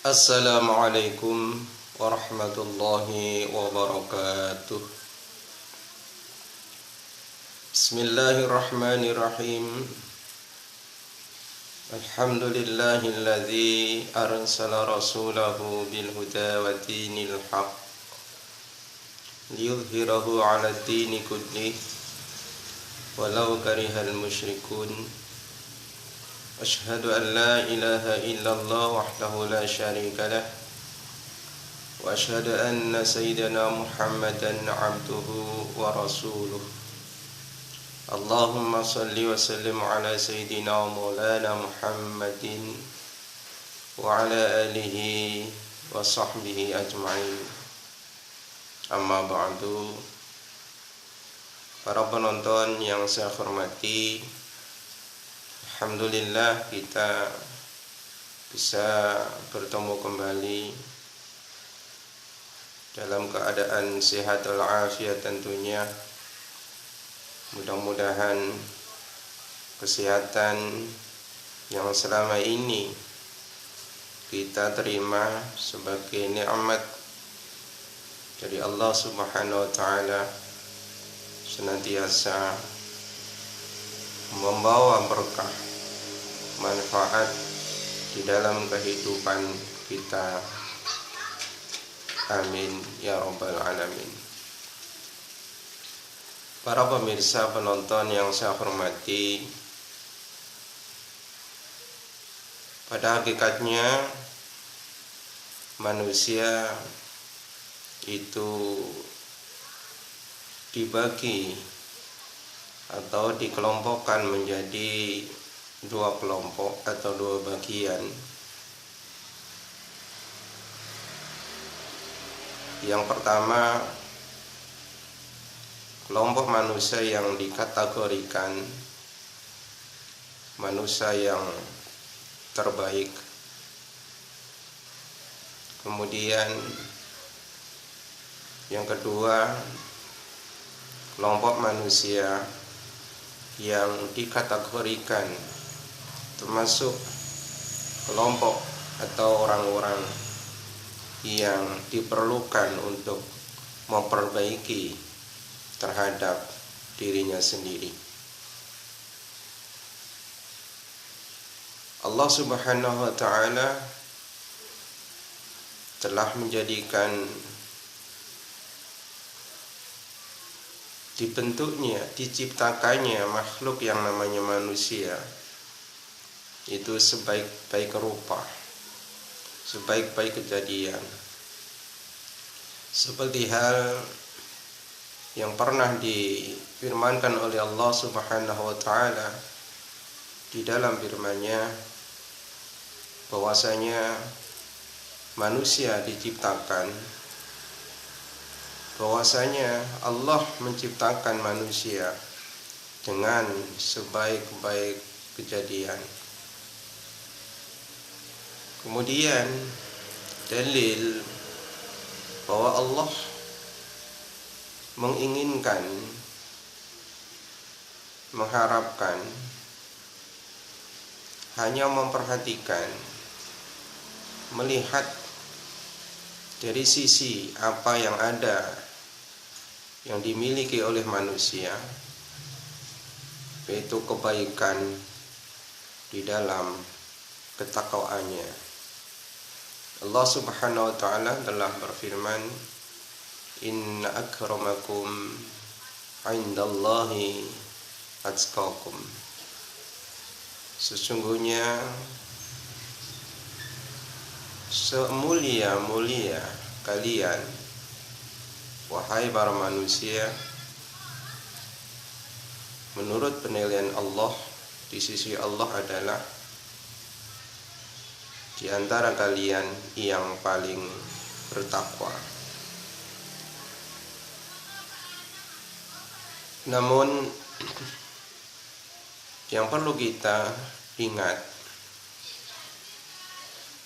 Assalamualaikum warahmatullahi wabarakatuh. Bismillahirrahmanirrahim. Alhamdulillahilladzi arsala rasulahu bil huda wa dinil haq liyudhhirahu 'ala dini kullih walau karihal musyrikun. Asyhadu an la ilaha illallah wahdahu la syarika lah wa asyhadu anna sayyidana Muhammadan 'abduhu wa rasuluh. Allahumma salli wa sallim ala sayyidina wa maulana Muhammadin wa ala alihi wa sahbihi ajma'in. Amma ba'du. Para penonton yang saya hormati, alhamdulillah kita bisa bertemu kembali dalam keadaan sehat walafiat tentunya. Mudah-mudahan kesehatan yang selama ini kita terima sebagai nikmat dari Allah Subhanahu wa taala senantiasa membawa berkah, manfaat di dalam kehidupan kita. Amin ya rabbal alamin. Para pemirsa penonton yang saya hormati, pada hakikatnya manusia itu dibagi atau dikelompokkan menjadi dua kelompok atau dua bagian. Yang pertama, kelompok manusia yang dikategorikan manusia yang terbaik. Kemudian yang kedua, kelompok manusia yang dikategorikan termasuk kelompok atau orang-orang yang diperlukan untuk memperbaiki terhadap dirinya sendiri. Allah Subhanahu wa taala telah menjadikan dibentuknya, diciptakannya makhluk yang namanya manusia itu sebaik-baik rupa, sebaik-baik kejadian. Seperti hal yang pernah difirmankan oleh Allah Subhanahu wa taala di dalam firman-Nya bahwasanya manusia diciptakan, bahwasanya Allah menciptakan manusia dengan sebaik-baik kejadian. Kemudian dalil bahwa Allah menginginkan, mengharapkan, hanya memperhatikan, melihat dari sisi apa yang ada, yang dimiliki oleh manusia, yaitu kebaikan di dalam ketakwaannya. Allah Subhanahu wa taala telah berfirman, inna akramakum indallahi atqakum. Sesungguhnya semulia-mulia kalian, wahai para manusia, menurut penilaian Allah di sisi Allah adalah di antara kalian yang paling bertakwa. Namun yang perlu kita ingat,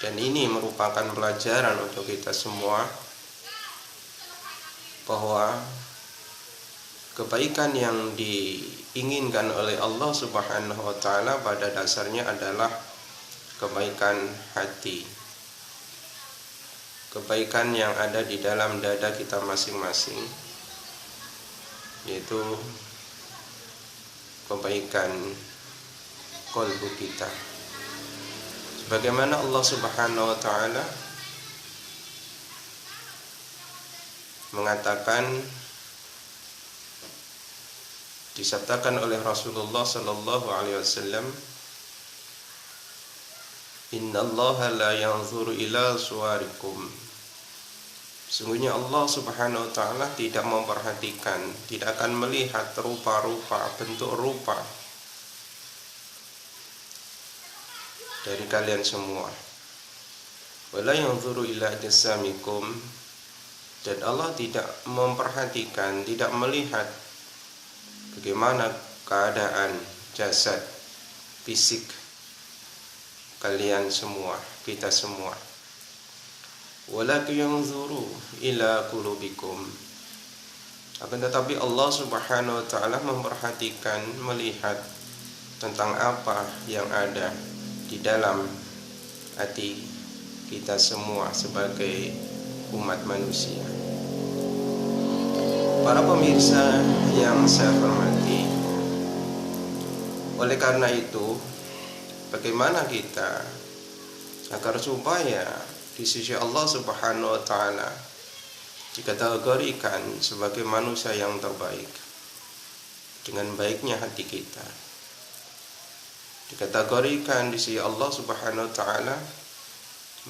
dan ini merupakan pelajaran untuk kita semua, bahwa kebaikan yang diinginkan oleh Allah Subhanahu wa taala pada dasarnya adalah kebaikan hati. kebaikan yang ada di dalam dada kita masing-masing, yaitu kebaikan qalbu kita. Sebagaimana Allah Subhanahu wa taala mengatakan, disabdakan oleh Rasulullah sallallahu alaihi wasallam, "Innallaha la yanzuru ila suwarikum." Sungguhnya Allah Subhanahu wa taala tidak memperhatikan, tidak akan melihat rupa-rupa, bentuk rupa dari kalian semua. Wala yanzuru ila jasamikum, dan Allah tidak memperhatikan, tidak melihat bagaimana keadaan jasad fisik kalian semua, kita semua. Walakin yanzuru ila qulubikum, akan tetapi Allah Subhanahu wa taala memperhatikan, melihat tentang apa yang ada di dalam hati kita semua sebagai umat manusia. Para pemirsa yang saya hormati, oleh karena itu, bagaimana kita agar supaya di sisi Allah Subhanahu wa taala dikategorikan sebagai manusia yang terbaik dengan baiknya hati kita, dikategorikan di sisi Allah Subhanahu wa taala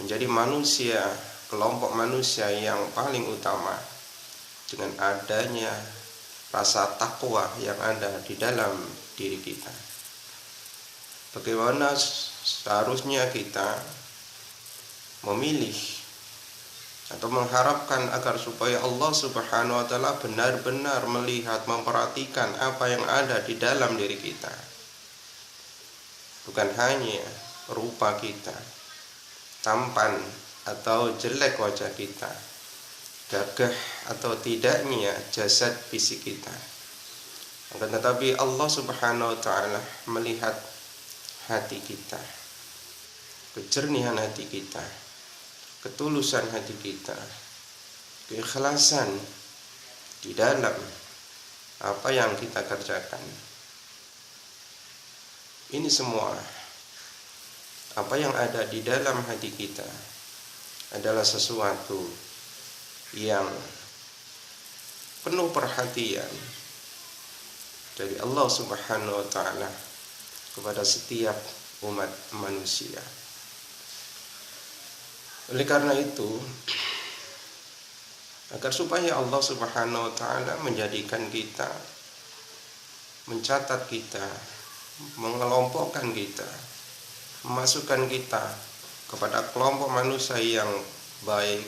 menjadi manusia, kelompok manusia yang paling utama dengan adanya rasa takwa yang ada di dalam diri kita. Bagaimana seharusnya kita memilih atau mengharapkan agar supaya Allah Subhanahu wa taala benar-benar melihat, memperhatikan apa yang ada di dalam diri kita. Bukan hanya rupa kita, tampan atau jelek wajah kita, gagah atau tidaknya jasad fisik kita, akan tetapi Allah Subhanahu wa taala melihat hati kita, kejernihan hati kita, ketulusan hati kita, keikhlasan di dalam apa yang kita kerjakan. Ini semua, apa yang ada di dalam hati kita adalah sesuatu yang penuh perhatian dari Allah Subhanahu wa taala kepada setiap umat manusia. Oleh karena itu, agar supaya Allah Subhanahu wa taala menjadikan kita, mencatat kita, mengelompokkan kita, memasukkan kita kepada kelompok manusia yang baik,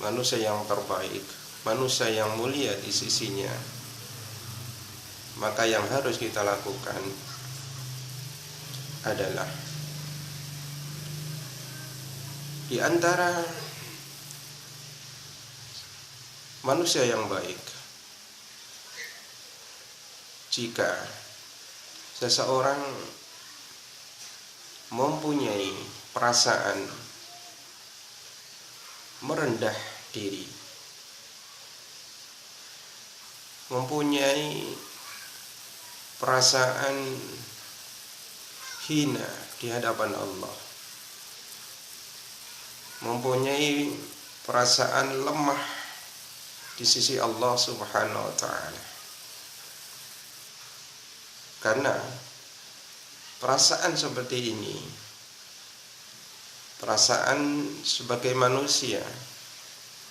manusia yang terbaik, manusia yang mulia di sisinya, maka yang harus kita lakukan adalah di antara manusia yang baik, jika seseorang mempunyai perasaan merendah diri, mempunyai perasaan hina di hadapan Allah, mempunyai perasaan lemah di sisi Allah Subhanahu wa taala. Karena perasaan seperti ini, perasaan sebagai manusia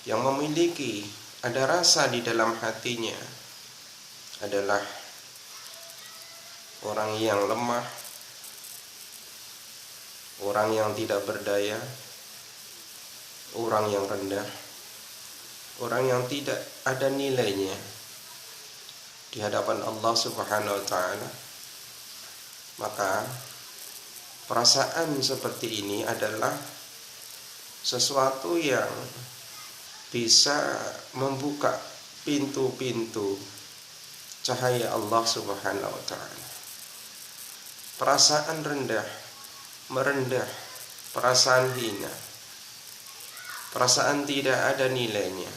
yang memiliki ada rasa di dalam hatinya adalah orang yang lemah, orang yang tidak berdaya, orang yang rendah, orang yang tidak ada nilainya di hadapan Allah Subhanahu wa taala. Maka perasaan seperti ini adalah sesuatu yang bisa membuka pintu-pintu cahaya Allah Subhanahu wa taala. Perasaan rendah, merendah, perasaan hina, perasaan tidak ada nilainya,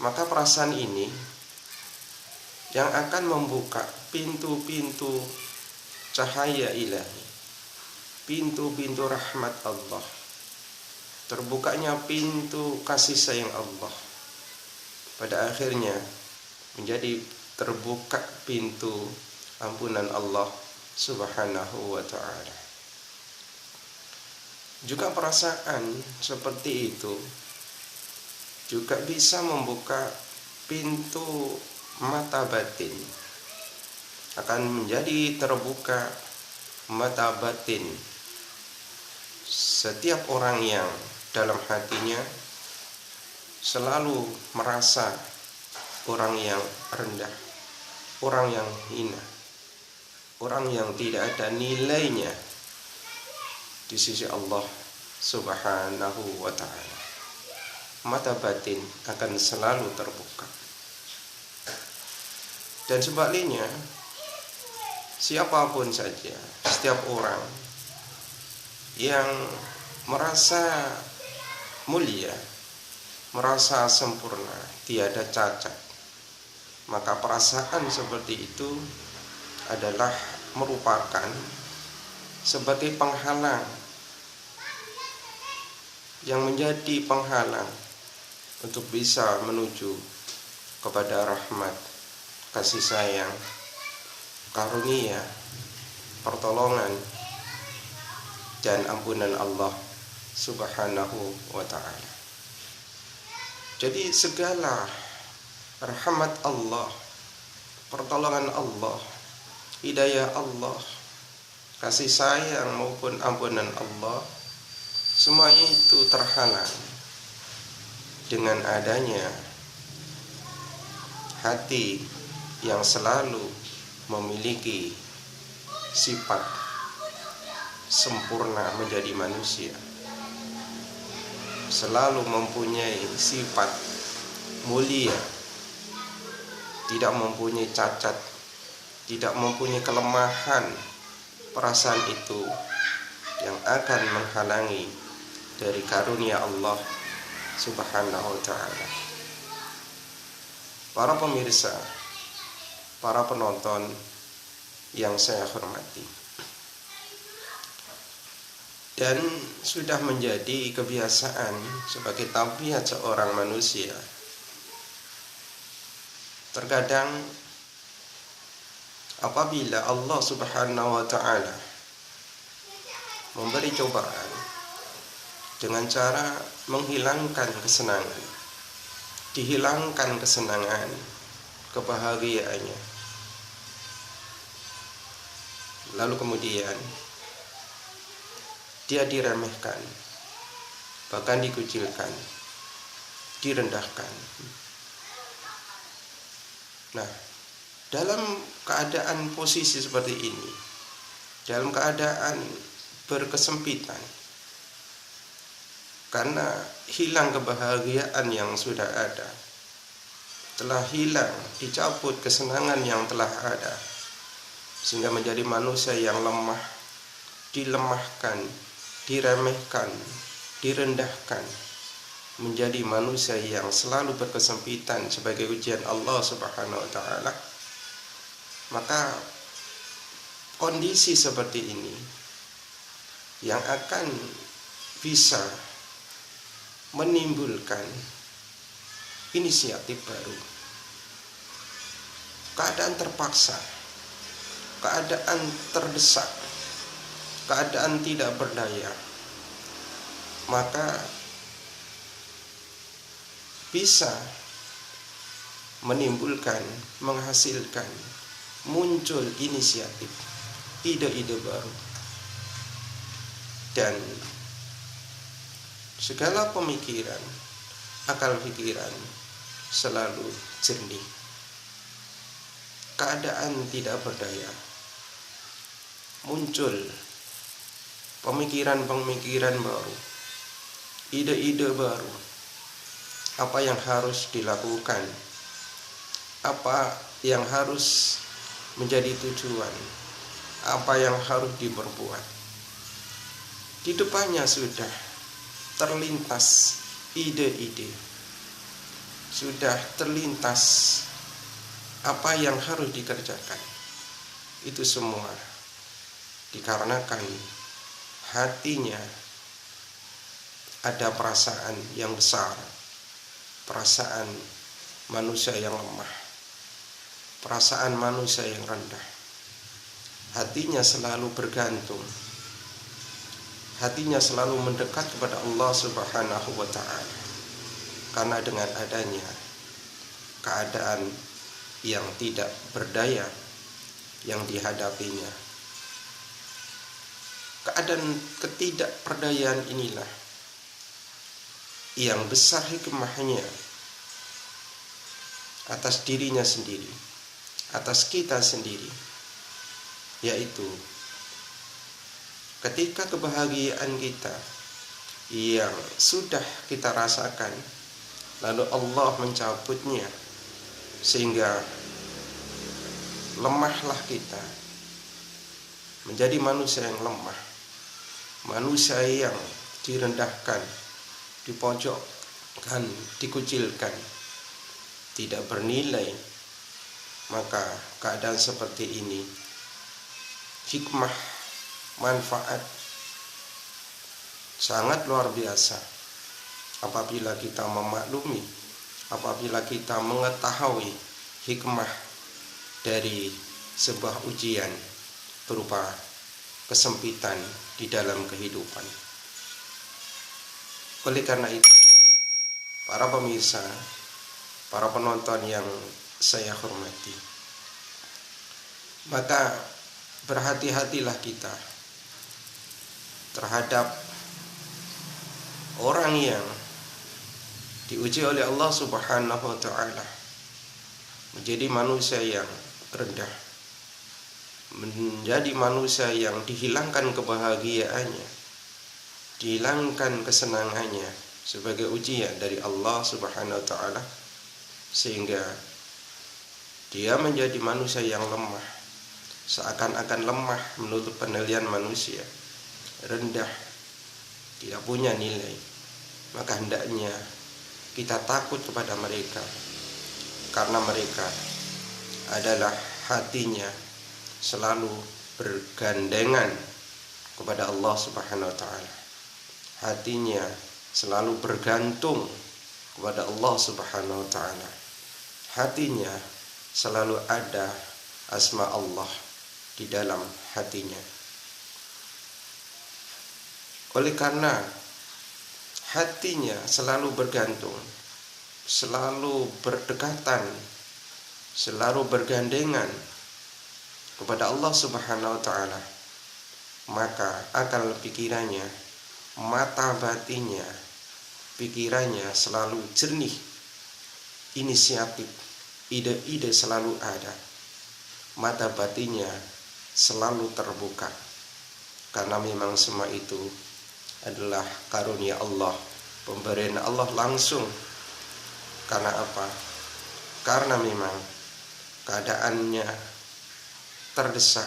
maka perasaan ini yang akan membuka pintu-pintu cahaya ilahi, pintu-pintu rahmat Allah, terbukanya pintu kasih sayang Allah. Pada akhirnya menjadi terbuka pintu ampunan Allah Subhanahu wa ta'ala. Juga perasaan seperti itu juga bisa membuka pintu mata batin, akan menjadi terbuka mata batin setiap orang yang dalam hatinya selalu merasa orang yang rendah, orang yang hina, orang yang tidak ada nilainya di sisi Allah Subhanahu wa ta'ala. Mata batin akan selalu terbuka. Dan sebaliknya, siapapun saja, setiap orang yang merasa mulia, merasa sempurna, tiada cacat, maka perasaan seperti itu adalah merupakan sebagai penghalang, yang menjadi penghalang untuk bisa menuju kepada rahmat, kasih sayang, karunia, pertolongan, dan ampunan Allah Subhanahu wa ta'ala. Jadi segala rahmat Allah, pertolongan Allah, hidayah Allah, kasih sayang maupun ampunan Allah, semuanya itu terhalang dengan adanya hati yang selalu memiliki sifat sempurna menjadi manusia, selalu mempunyai sifat mulia, tidak mempunyai cacat, tidak mempunyai kelemahan. Perasaan itu yang akan menghalangi dari karunia Allah Subhanahu wa ta'ala. Para pemirsa, para penonton yang saya hormati, dan sudah menjadi kebiasaan sebagai tabiat seorang manusia, terkadang apabila Allah Subhanahu wa ta'ala memberi cobaan dengan cara menghilangkan kesenangan, dihilangkan kesenangan, kebahagiaannya, lalu kemudian dia diremehkan, bahkan dikucilkan, direndahkan. Nah, dalam keadaan posisi seperti ini, dalam keadaan berkesempitan, karena hilang kebahagiaan yang sudah ada, telah hilang, dicabut kesenangan yang telah ada, sehingga menjadi manusia yang lemah, dilemahkan, diremehkan, direndahkan, menjadi manusia yang selalu berkesempitan sebagai ujian Allah Subhanahu wa ta'ala. Maka kondisi seperti ini yang akan bisa menimbulkan inisiatif baru, keadaan terpaksa, keadaan terdesak, keadaan tidak berdaya, maka bisa menimbulkan, menghasilkan, muncul inisiatif, ide-ide baru, dan segala pemikiran, akal pikiran selalu jernih. Keadaan tidak berdaya, muncul pemikiran-pemikiran baru, ide-ide baru, apa yang harus dilakukan, apa yang harus menjadi tujuan, apa yang harus diperbuat. Di depannya sudah terlintas ide-ide, sudah terlintas apa yang harus dikerjakan. Itu semua dikarenakan hatinya ada perasaan yang besar, perasaan manusia yang lemah, perasaan manusia yang rendah. Hatinya selalu bergantung, hatinya selalu mendekat kepada Allah Subhanahu wa ta'ala. Karena dengan adanya keadaan yang tidak berdaya yang dihadapinya, keadaan ketidakberdayaan inilah yang besar hikmahnya atas dirinya sendiri, atas kita sendiri, yaitu ketika kebahagiaan kita yang sudah kita rasakan, lalu Allah mencabutnya, sehingga lemahlah kita menjadi manusia yang lemah, manusia yang direndahkan, dipojokkan, dikucilkan, tidak bernilai. Maka keadaan seperti ini, hikmah, manfaat sangat luar biasa apabila kita memaklumi, apabila kita mengetahui hikmah dari sebuah ujian berupa kesempitan di dalam kehidupan. Oleh karena itu, para pemirsa, para penonton yang saya hormati, maka berhati-hatilah kita terhadap orang yang diuji oleh Allah Subhanahu wa ta'ala, menjadi manusia yang rendah, menjadi manusia yang dihilangkan kebahagiaannya, dihilangkan kesenangannya sebagai ujian dari Allah Subhanahu wa ta'ala, sehingga dia menjadi manusia yang lemah, seakan-akan lemah menurut penilaian manusia, rendah, tidak punya nilai. Maka hendaknya kita takut kepada mereka, karena mereka adalah hatinya selalu bergandengan kepada Allah Subhanahu wa ta'ala. Hatinya selalu bergantung kepada Allah Subhanahu wa ta'ala. Hatinya selalu ada asma Allah di dalam hatinya. Oleh karena hatinya selalu bergantung, selalu berdekatan, selalu bergandengan kepada Allah Subhanahu wa ta'ala, maka akal pikirannya, mata batinnya, pikirannya selalu jernih, inisiatif, ide-ide selalu ada, mata batinnya selalu terbuka, karena memang semua itu adalah karunia Allah, pemberian Allah langsung. Karena apa? Karena memang keadaannya terdesak,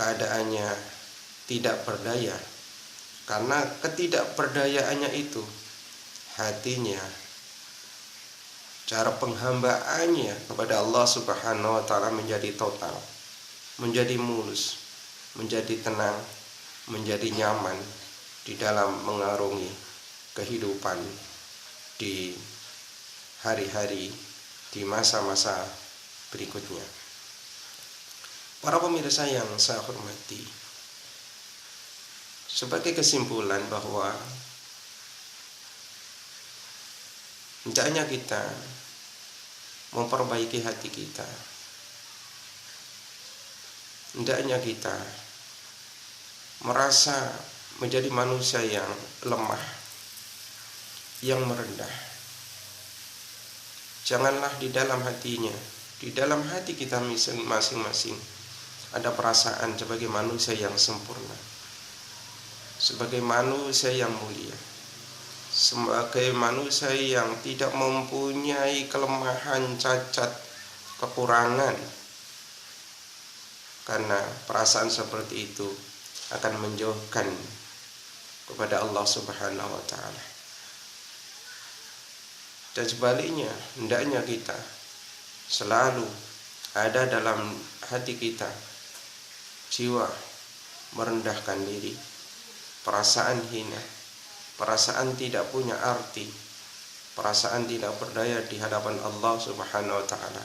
keadaannya tidak berdaya. Karena ketidakberdayaannya itu, hatinya, cara penghambaannya kepada Allah Subhanahu wa ta'ala menjadi total, menjadi mulus, menjadi tenang, menjadi nyaman di dalam mengarungi kehidupan di hari-hari, di masa-masa berikutnya. Para pemirsa yang saya hormati, sebagai kesimpulan bahwa hendaknya kita memperbaiki hati kita, hendaknya kita merasa menjadi manusia yang lemah, yang merendah. Janganlah di dalam hatinya, di dalam hati kita masing-masing ada perasaan sebagai manusia yang sempurna, sebagai manusia yang mulia, sebagai manusia yang tidak mempunyai kelemahan, cacat, kekurangan. Karena perasaan seperti itu akan menjauhkan kepada Allah Subhanahu wa taala. Dan sebaliknya, hendaknya kita selalu ada dalam hati kita jiwa merendahkan diri, perasaan hina, perasaan tidak punya arti, perasaan tidak berdaya di hadapan Allah Subhanahu wa taala.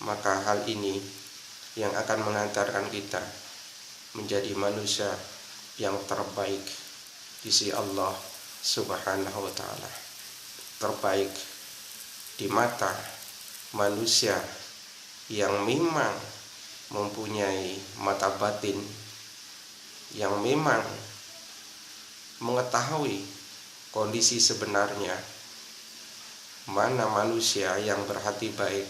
Maka hal ini yang akan mengantarkan kita menjadi manusia yang terbaik di sisi Allah Subhanahu wa taala. Terbaik di mata manusia yang memang mempunyai mata batin, yang memang mengetahui kondisi sebenarnya, mana manusia yang berhati baik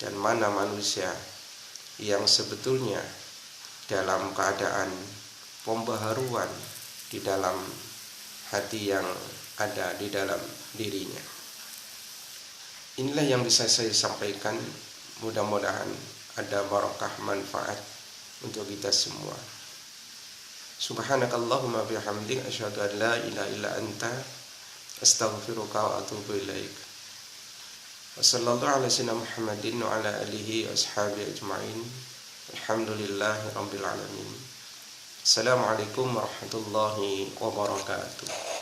dan mana manusia yang sebetulnya dalam keadaan pembaharuan di dalam hati yang ada di dalam dirinya. Inilah yang bisa saya sampaikan, mudah-mudahan ada barakah manfaat untuk kita semua. Subhanakallahumma bihamdik asyhadu an la ilaha illa anta astaghfiruka wa atubu ilaik. Wa sallallahu ala sayyidina Muhammadin wa ala alihi wa ashabihi ajma'in. Alhamdulillahi rabbil alamin. Assalamualaikum warahmatullahi wabarakatuh.